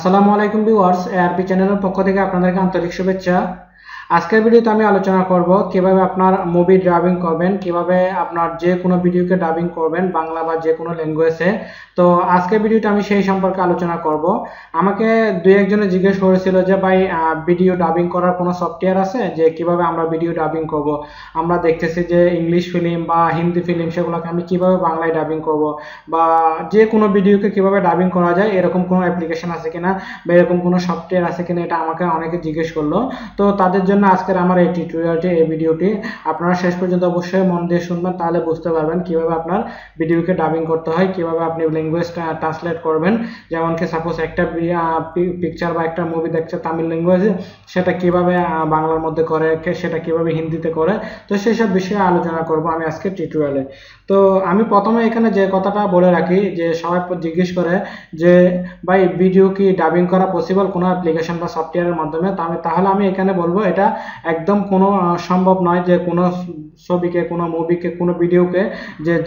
আসসালামু আলাইকুম viewers, ARP চ্যানেলের পক্ষ থেকে আপনাদেরকে আন্তরিক শুভেচ্ছা। আজকের ভিডিওতে আমি আলোচনা করব কিভাবে আপনার মুভি ডাবিং করবেন, কিভাবে আপনার যে কোনো ভিডিওকে ডাবিং করবেন বাংলা বা যে কোনো ল্যাঙ্গুয়েজে। তো আজকের ভিডিওটা আমি সেই সম্পর্কে আলোচনা করব। আমাকে দুই একজনে জিজ্ঞেস করেছিল যে ভাই ভিডিও ডাবিং করার কোনো সফটওয়্যার আছে, যে কিভাবে আমরা ভিডিও ডাবিং করব। আমরা দেখতেছি যে ইংলিশ ফিল্ম বা হিন্দি ফিল্ম সেগুলোকে আমি কিভাবে বাংলায় ডাবিং করব, বা যে কোনো ভিডিওকে কিভাবে ডাবিং করা যায় এরকম কোনো অ্যাপ্লিকেশন আছে কিনা বা এরকম কোনো সফটওয়্যার আছে কিনা, এটা আমাকে অনেকে জিজ্ঞেস করলো। তো তাদের জন্য আজকের আমার এই টিউটোরিয়ালটি, এই ভিডিওটি আপনারা শেষ পর্যন্ত অবশ্যই মন দিয়ে শুনবেন, তাহলে বুঝতে পারবেন কিভাবে আপনার ভিডিওকে ডাবিং করতে হয়, কিভাবে আপনি ল্যাঙ্গুয়েজ ট্রান্সলেট করবেন। যেমন কি সাপোজ একটা পিকচার বা একটা মুভি দেখছে তামিল ল্যাঙ্গুয়েজে, সেটা কিভাবে বাংলার মধ্যে করে, সেটা কিভাবে হিন্দিতে করে, তো সেসব বিষয়ে আলোচনা করব আমি আজকে টিউটোরিয়ালে। তো আমি প্রথমে এখানে যে কথাটা বলে রাখি, যে সবাই জিজ্ঞেস করে যে ভাই ভিডিও কি ডাবিং করা পসিবল কোনো অ্যাপ্লিকেশন বা সফটওয়্যারের মাধ্যমে, তাহলে আমি এখানে বলবো এটা একদম কোনো সম্ভব নয় যে কোনো ছবিকে, কোনো মুভিকে, কোনো ভিডিওকে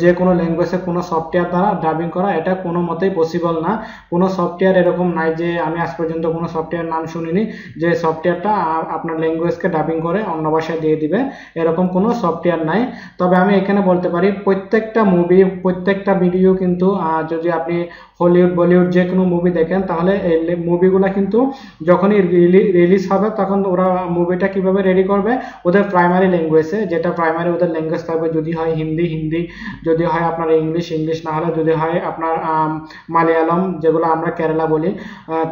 যে কোনো ল্যাঙ্গুয়েজে কোনো সফটওয়্যার দ্বারা ডাবিং করা, এটা কোনো মতেই পসিবল না। কোনো সফটওয়্যার এরকম নাই, যে আমি আজ পর্যন্ত কোনো সফটওয়্যার নাম শুনিনি যে সফটওয়্যারটা আপনার ল্যাঙ্গুয়েজকে ডাবিং করে অন্য ভাষায় দিয়ে দিবে, এরকম কোনো সফটওয়্যার নাই। তবে আমি এখানে বলতে পারি প্রত্যেকটা মুভি, প্রত্যেকটা ভিডিও কিন্তু যদি আপনি হলিউড বলিউড যে কোনো মুভি দেখেন, তাহলে এই মুভিগুলো কিন্তু যখনই রিলিজ হবে তখন ওরা মুভিটা কিভাবে রেডি করবে, ওদের প্রাইমারি ল্যাঙ্গুয়েজে, যেটা প্রাইমারি ওদের ল্যাঙ্গুয়েজ থাকবে। যদি হয় হিন্দি, হিন্দি; যদি হয় আপনার ইংলিশ, ইংলিশ; না হলে যদি হয় আপনার মালয়ালম, যেগুলো আমরা কেরালা বলি,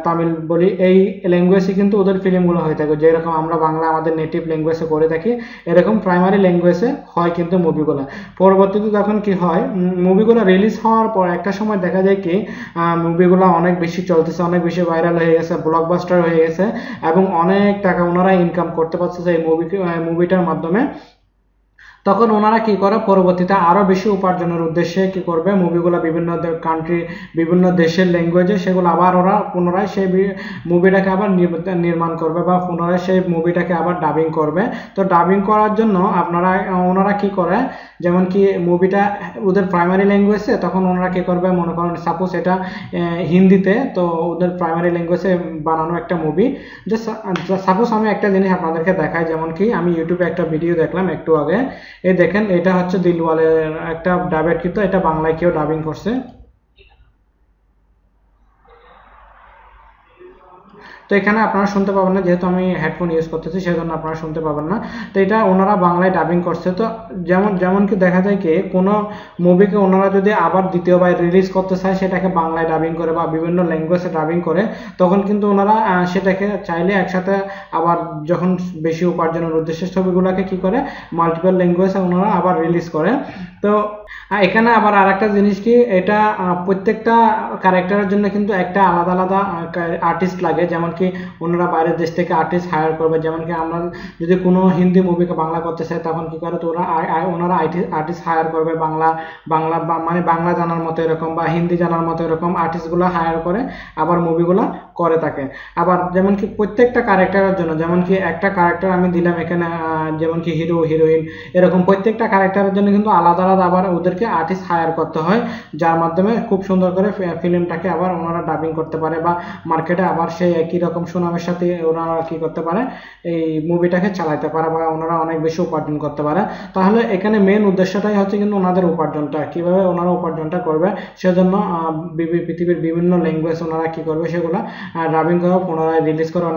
তামিল বলি, এই ল্যাঙ্গুয়েজে কিন্তু ওদের ফিল্মগুলো হয়ে থাকে। যেরকম আমরা বাংলা আমাদের নেটিভ ল্যাঙ্গুয়েজে করে থাকি, এরকম প্রাইমারি ল্যাঙ্গুয়েজে হয় কিন্তু মুভিগুলো। পরবর্তীতে তখন কি হয়, মুভিগুলো রিলিজ হওয়ার পর একটা সময় দেখা যায় কি মুভিগুলো অনেক বেশি চলতেছে, অনেক বেশি ভাইরাল হয়ে গেছে, ব্লকবাস্টার হয়ে গেছে, এবং অনেক টাকা ওনারা ইনকাম করতে পারছে এই মুভিটার মাধ্যমে। তখন ওনারা কি করে, পরবর্তীতে আরো বেশি উপার্জনের উদ্দেশ্যে কি করবে, মুভিগুলো বিভিন্ন কান্ট্রি, বিভিন্ন দেশের ল্যাঙ্গুয়েজে সেগুলো আবার ওরা পুনরায় সেই মুভিটাকে আবার নির্মাণ করবে, বা পুনরায় সেই মুভিটাকে আবার ডাবিং করবে। তো ডাবিং করার জন্য ওনারা কি করে, যেমন কি মুভিটা ওদের প্রাইমারি ল্যাঙ্গুয়েজে, তখন ওনারা কি করবে, মনে করেন সাপোজ এটা হিন্দিতে, তো ওদের প্রাইমারি ল্যাঙ্গুয়েজে বানানো একটা মুভি। যে সাপোজ আমি একটা জিনিস আপনাদেরকে দেখাই, যেমন কি আমি ইউটিউবে একটা ভিডিও দেখলাম একটু আগে। এই দেখেন, এটা হচ্ছে দিলওয়ালের একটা ডাবেট, কিন্তু এটা বাংলায় কেউ ডাবিং করছে। তো এখানে আপনারা শুনতে পাবেন না, যেহেতু আমি হেডফোন ইউজ করতেছি সেজন্য আপনারা শুনতে পাবেন না। তো এটা ওনারা বাংলায় ডাবিং করছে। তো যেমন কি দেখা যায় কি কোনো মুভিকে ওনারা যদি আবার দ্বিতীয়বার রিলিজ করতে চায়, সেটাকে বাংলায় ডাবিং করে বা বিভিন্ন ল্যাঙ্গুয়েজে ডাবিং করে, তখন কিন্তু ওনারা সেটাকে চাইলে একসাথে আবার যখন বেশি উপার্জনের উদ্দেশ্যে ছবিগুলোকে কি করে মাল্টিপল ল্যাঙ্গুয়েজে ওনারা আবার রিলিজ করে। তো এখানে আবার আরেকটা জিনিস কি, এটা প্রত্যেকটা ক্যারেক্টারের জন্য কিন্তু একটা আলাদা আলাদা আর্টিস্ট লাগে। যেমন কি ওনারা বাইরের দেশ থেকে আর্টিস্ট হায়ার করবে। যেমন কি আমরা যদি কোনো হিন্দি মুভিকে বাংলা করতে চাই, তখন কি করে, তো ওনারা আর্টিস্ট হায়ার করবে, বাংলা মানে বাংলা জানার মতো এরকম বা হিন্দি জানার মতো এরকম আর্টিস্টগুলো হায়ার করে আবার মুভিগুলো করে থাকে। আবার যেমন কি প্রত্যেকটা ক্যারেক্টারের জন্য, যেমন কি একটা ক্যারেক্টার আমি দিলাম এখানে, যেমন কি হিরো হিরোইন, এরকম প্রত্যেকটা ক্যারেক্টারের জন্য কিন্তু আলাদা আলাদা আবার ওদেরকে আর্টিস্ট হায়ার করতে হয়, যার মাধ্যমে খুব সুন্দর করে ফিল্মটাকে আবার ওনারা ডাবিং করতে পারে, বা মার্কেটে আবার সেই একই রকম সুনামের সাথে ওনারা কি করতে পারে, এই মুভিটাকে চালাতে পারে, বা ওনারা অনেক বেশি উপার্জন করতে পারে। তাহলে এখানে মেন উদ্দেশ্যটাই হচ্ছে কিন্তু ওনাদের উপার্জনটা, কিভাবে ওনারা উপার্জনটা করবে, সেজন্য পৃথিবীর বিভিন্ন ল্যাঙ্গুয়েজ ওনারা কি করবে, সেগুলো ডাবিং করে পুনরায় রিলিজ করো।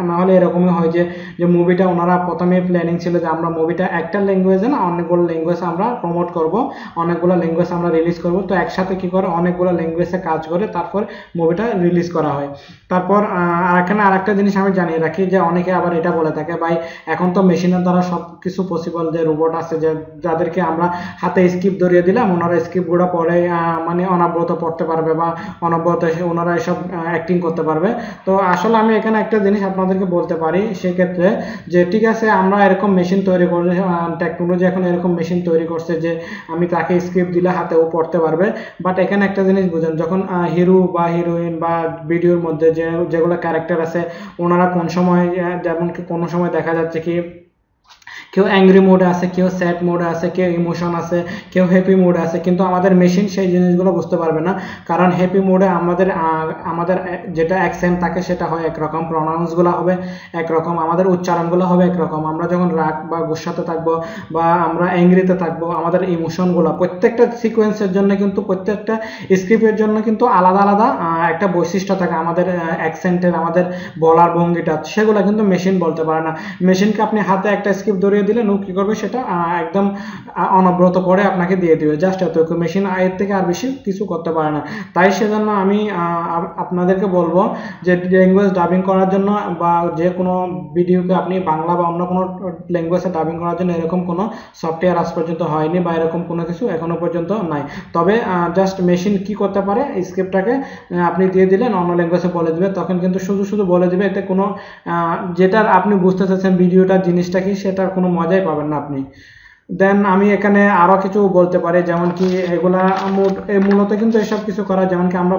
না হলে এরকমই হয় যে মুভিটা ওনারা প্রথমে প্ল্যানিং ছিল যে আমরা মুভিটা একটা ল্যাঙ্গুয়েজে না অনেকগুলো ল্যাঙ্গুয়েজ আমরা প্রমোট করব, অনেকগুলো ল্যাঙ্গুয়েজ আমরা রিলিজ করব। তো একসাথে কি করে অনেকগুলো ল্যাঙ্গুয়েজে কাজ করে তারপর মুভিটা রিলিজ করা হয়। তারপর এখানে আরেকটা জিনিস আমি জানিয়ে রাখি, যে অনেকে আবার এটা বলে থাকে, ভাই এখন তো মেশিনের দ্বারা সব কিছু পসিবল, যে রোবট আছে যাদেরকে আমরা হাতে স্ক্রিপ্ট ধরিয়ে দিলাম, ওনারা স্ক্রিপ্টগুলো পড়ে মানে অনবরত পড়তে পারবে, বা অনবরত ওনারা এসব অ্যাক্টিং করতে পারবে। তো আসলে আমি এখানে একটা জিনিস আপনাদেরকে বলতে পারি সেক্ষেত্রে, যে ঠিক আছে আমরা এরকম মেশিন তৈরি করলে, টেকনোলজি এখন এরকম মেশিন তৈরি করছে যে আমি তাকে স্ক্রিপ্ট দিলে হাতেও পড়তে পারবে। বাট এখানে একটা জিনিস বুঝেন, যখন হিরো বা হিরোইন বা ভিডিওর মধ্যে যেগুলো ক্যারেক্টার আছে, ওনারা কোন সময়, যেমন কি কোনো সময় দেখা যাচ্ছে কি কেউ অ্যাংরি মোডে আছে, কেউ স্যাড মোডে আছে, কেউ ইমোশন আছে, কেউ হ্যাপি মোডে আছে, কিন্তু আমাদের মেশিন সেই জিনিসগুলো বুঝতে পারবে না। কারণ হ্যাপি মোডে আমাদের যেটা অ্যাকসেন্ট থাকে সেটা হয় একরকম, প্রনাউন্সগুলো হবে একরকম, আমাদের উচ্চারণগুলো হবে একরকম। আমরা যখন রাগ বা গুসাতে থাকবো বা আমরা অ্যাংরিতে থাকবো, আমাদের ইমোশনগুলো প্রত্যেকটা সিকোয়েন্সের জন্য কিন্তু, প্রত্যেকটা স্ক্রিপ্টের জন্য কিন্তু আলাদা আলাদা একটা বৈশিষ্ট্য থাকে আমাদের অ্যাকসেন্টের, আমাদের বলার ভঙ্গিটা, সেগুলো কিন্তু মেশিন বলতে পারে না। মেশিনকে আপনি হাতে একটা স্ক্রিপ্ট ধরিয়ে দিলে ও কি করবে, সেটা একদম অনবরত পড়ে আপনাকে দিয়ে দিবে, জাস্ট এতটুকু। মেশিন এর থেকে আর বেশি কিছু করতে পারে না। তাই সেজন্য আমি আপনাদেরকে বলবো যে ল্যাঙ্গুয়েজ ডাবিং করার জন্য বা যে কোনো ভিডিওকে আপনি বাংলা বা অন্য কোনো ল্যাঙ্গুয়েজে ডাবিং করার জন্য এরকম কোনো সফটওয়্যার আজ পর্যন্ত হয়নি বা এরকম কোনো কিছু এখনো পর্যন্ত নাই। তবে জাস্ট মেশিন কি করতে পারে, স্ক্রিপ্টটাকে আপনি দিয়ে দিলেন, অন্য ল্যাঙ্গুয়েজে বলে দিবে, তখন কিন্তু শুধু শুধু বলে দিবে, এতে কোনো যেটার আপনি বুঝতে চাচ্ছেন ভিডিওটার জিনিসটা কি, সেটার কোনো মজাই পাবেন না আপনি। দেন আমি এখানে আরো কিছু বলতে পারি, যেমন কি এগুলা মূলত কিন্তু এসব কিছু করা, যেমন কি আমরা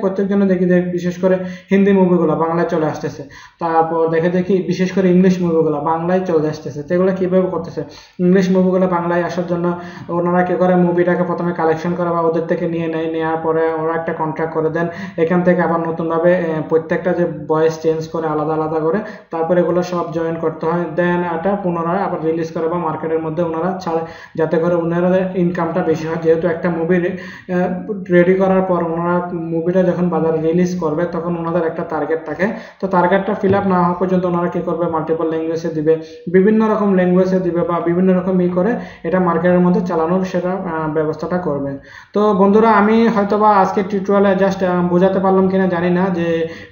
প্রত্যেকজনে দেখি যে বিশেষ করে হিন্দি মুভিগুলো বাংলায় চলে আসতেছে, তারপর দেখি বিশেষ করে ইংলিশ মুভিগুলো বাংলায় চলে আসতেছে। তো এগুলো কিভাবে করতেছে, ইংলিশ মুভিগুলো বাংলায় আসার জন্য ওনারা কি করে, মুভিটাকে প্রথমে কালেকশন করে বা ওদের থেকে নিয়ে নেয়, নেওয়ার পরে ওরা একটা কন্ট্রাক্ট করে দেন, এখান থেকে আবার নতুনভাবে প্রত্যেকটা যে ভয়েস চেঞ্জ করে আলাদা আলাদা করে, তারপরে এগুলো সব জয়েন করতে হয়, দেন এটা পুনরায় আবার রিলিজ করে বা মার্কেটের মধ্যে ওনারা ছাড়ে, যাতে করে ওনাদের ইনকামটা বেশি হয়। যেহেতু একটা মুভি রেডি করার পর ওনারা মুভিটা যখন বাজারে রিলিজ করবে, তখন ওনাদের একটা টার্গেট থাকে, তো টার্গেটটা ফিল আপ না হওয়া পর্যন্ত ওনারা কি করবে, মাল্টিপল ল্যাঙ্গুয়েজে দিবে, বিভিন্ন রকম ল্যাঙ্গুয়েজে দিবে বা বিভিন্ন রকম করে এটা মার্কেটের মধ্যে চালানোর সেটা ব্যবস্থাটা করবে। তো বন্ধুরা, আমি হয়তোবা আজকে টিউটোরিয়ালে জাস্ট বোঝাতে পারলাম কিনা জানি না যে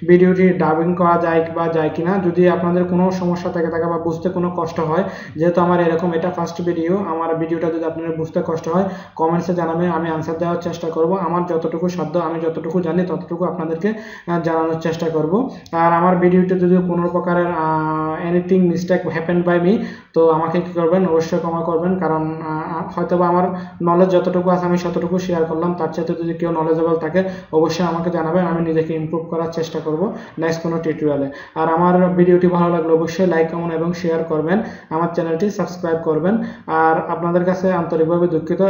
ভিডিওটি ডাবিং করা যায় বা যায় কিনা। যদি আপনাদের কোনো সমস্যা থাকে বা বুঝতে কোনো কষ্ট হয়, যেহেতু আমার এরকম এটা ফার্স্ট ভিডিও, আমার ভিডিওটা যদি আপনাদের বুঝতে কষ্ট হয় কমেন্টসে জানাবেন, আমি আনসার দেওয়ার চেষ্টা করব। আমার যতটুকু সাধ্য, আমি যতটুকু জানি ততটুকু আপনাদেরকে জানানোর চেষ্টা করব। আর আমার ভিডিওতে যদি কোনো প্রকারের anything mistake happen by me, তো আমাকে কি করবেন, অবশ্যই ক্ষমা করবেন। কারণ হয়তোবা আমার নলেজ যতটুকু আছে আমি ততটুকু শেয়ার করলাম, তার সাথে যদি কেউ নলেজেবল থাকে অবশ্যই আমাকে জানাবেন, আমি নিজেকে ইমপ্রুভ করার চেষ্টা করব নেক্সট কোনো টিউটোরিয়ালে। আর আমার ভিডিওটি ভালো লাগলে অবশ্যই লাইক, কমেন্ট এবং শেয়ার করবেন, আমার চ্যানেলটি সাবস্ক্রাইব করবেন। আর আপনাদের কাছে আন্তরিকভাবে দুঃখিত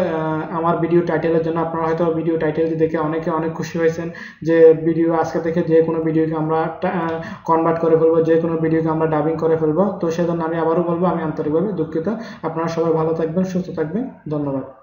আমার ভিডিও টাইটেলের জন্য। আপনারা হয়তো ভিডিও টাইটেলটি দেখে অনেকে অনেক খুশি হয়েছেন যে ভিডিও আজকে থেকে যে কোনো ভিডিওকে আমরা কনভার্ট করে ফেলবো, যে কোনো ভিডিওকে আমরা ডাবিং করে ফেলবো। তো সেজন্য আমি আবারও বলবো, আমি আন্তরিকভাবে দুঃখিত। আপনারা সবাই ভালো থাকবেন, সুস্থ থাকবেন, ধন্যবাদ।